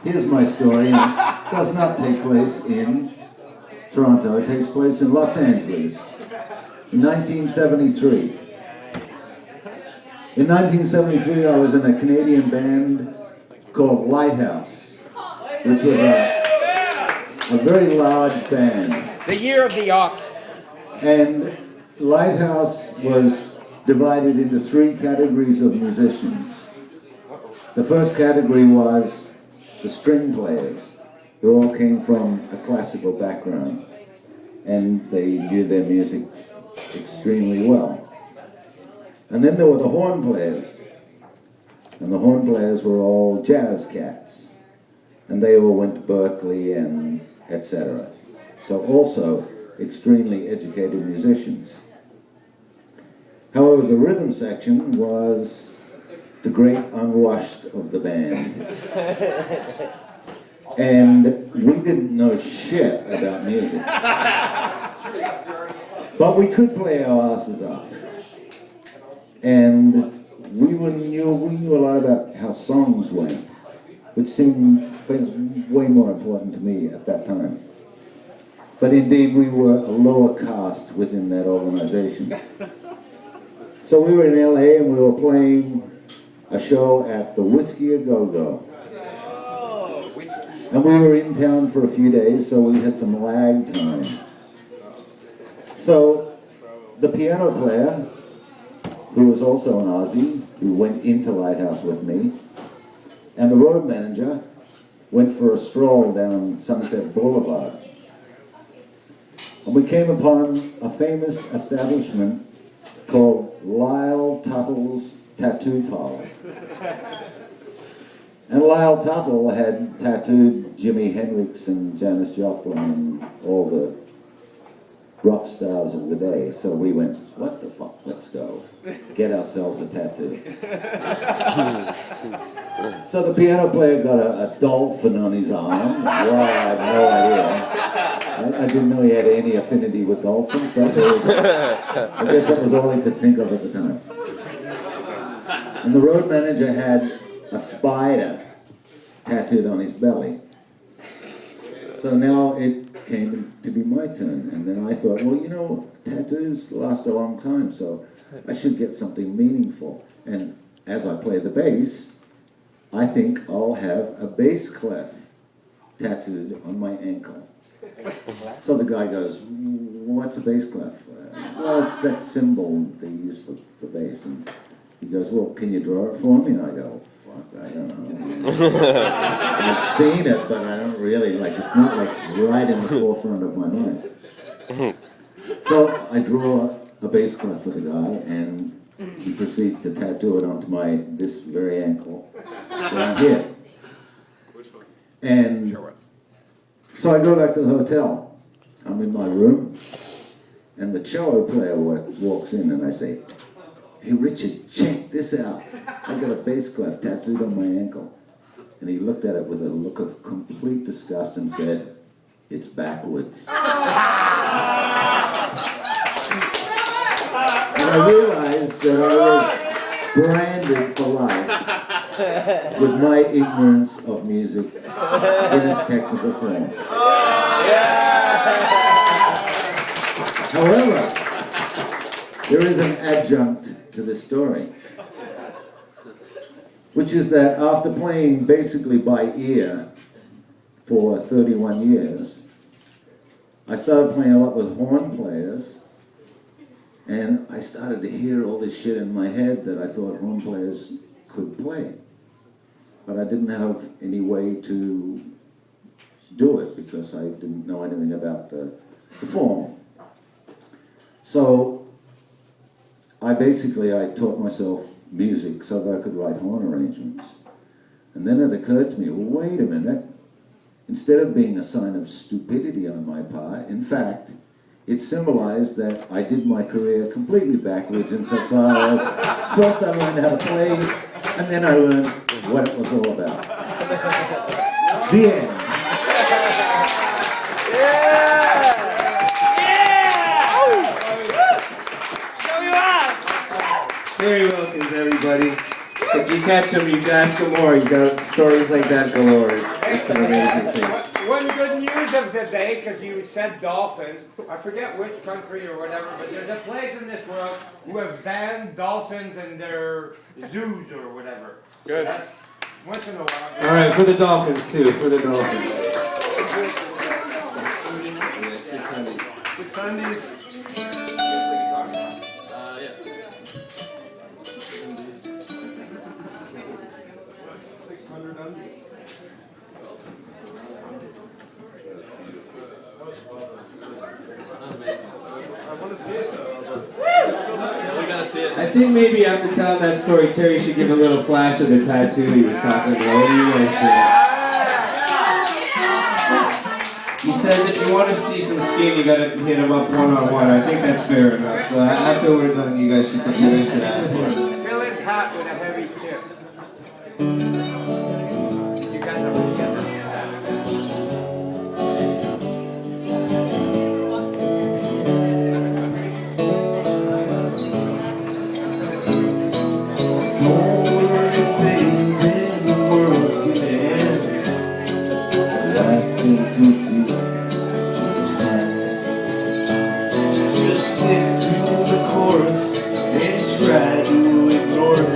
Here's my story. It does not take place in Toronto. It takes place in Los Angeles in 1973. In 1973, I was in a Canadian band called Lighthouse, which was a very large band. The year of the ox. And Lighthouse was divided into three categories of musicians. The first category was the string players. They all came from a classical background, and they knew their music extremely well. And then there were the horn players, and the horn players were all jazz cats, and they all went to Berkeley and etc. So also extremely educated musicians. However, the rhythm section was the great unwashed of the band. And we didn't know shit about music. But we could play our asses off. And we knew a lot about how songs went, which seemed way more important to me at that time. But indeed, we were a lower caste within that organization. So we were in LA and we were playing a show at the Whiskey A Go-Go. And we were in town for a few days, so we had some lag time. So the piano player, who was also an Aussie, who went into Lighthouse with me, and the road manager went for a stroll down Sunset Boulevard. And we came upon a famous establishment called Lyle Tuttle's Tattoo Parlor. And Lyle Tuttle had tattooed Jimi Hendrix and Janis Joplin and all the rock stars of the day. So we went, what the fuck, let's go. Get ourselves a tattoo. So the piano player got a dolphin on his arm. Well, I had no idea. I didn't know he had any affinity with dolphins, but I guess that was all he could think of at the time. And the road manager had a spider tattooed on his belly. So now it came to be my turn, and then I thought, well, you know, tattoos last a long time, so I should get something meaningful. And as I play the bass, I think I'll have a bass clef tattooed on my ankle. So the guy goes, what's a bass clef? Well, it's that symbol they use for bass. And he goes, well, can you draw it for me? And I go, fuck, I don't know. I've seen it, but I don't really, it's not right in the forefront of my mind. So I draw a bass clef for the guy, and he proceeds to tattoo it onto this very ankle down here. And so I go back to the hotel. I'm in my room, and the cello player walks in, and I say, hey, Richard, check this out. I got a bass clef tattooed on my ankle. And he looked at it with a look of complete disgust and said, it's backwards. And I realized that I was branded for life with my ignorance of music in its technical form. However, there is an adjunct to this story, which is that after playing basically by ear for 31 years, I started playing a lot with horn players, and I started to hear all this shit in my head that I thought horn players could play. But I didn't have any way to do it because I didn't know anything about the form. So I taught myself music so that I could write horn arrangements. And then it occurred to me, well, wait a minute. Instead of being a sign of stupidity on my part, in fact, it symbolized that I did my career completely backwards insofar as first I learned how to play, and then I learned what it was all about. The end. Terry Wilkins, everybody. If You catch him, you ask him more. He's got stories like that galore. It's an amazing thing. One good news of the day, because you said dolphins, I forget which country or whatever, but there's a place in this world who have banned dolphins in their zoos or whatever. Good. That's once in a while. All right, for the Dolphins too. For the Dolphins. 6 Sundays. I think maybe after telling that story, Terry should give a little flash of the tattoo he was talking about. What do you guys think? He says if you want to see some skin, you gotta hit him up one-on-one. I think that's fair enough. So after we're done, you guys should ask him. Fill his hat with a heavy tip. You got the Just stick to the chorus and try to ignore it.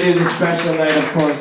is a special night, of course.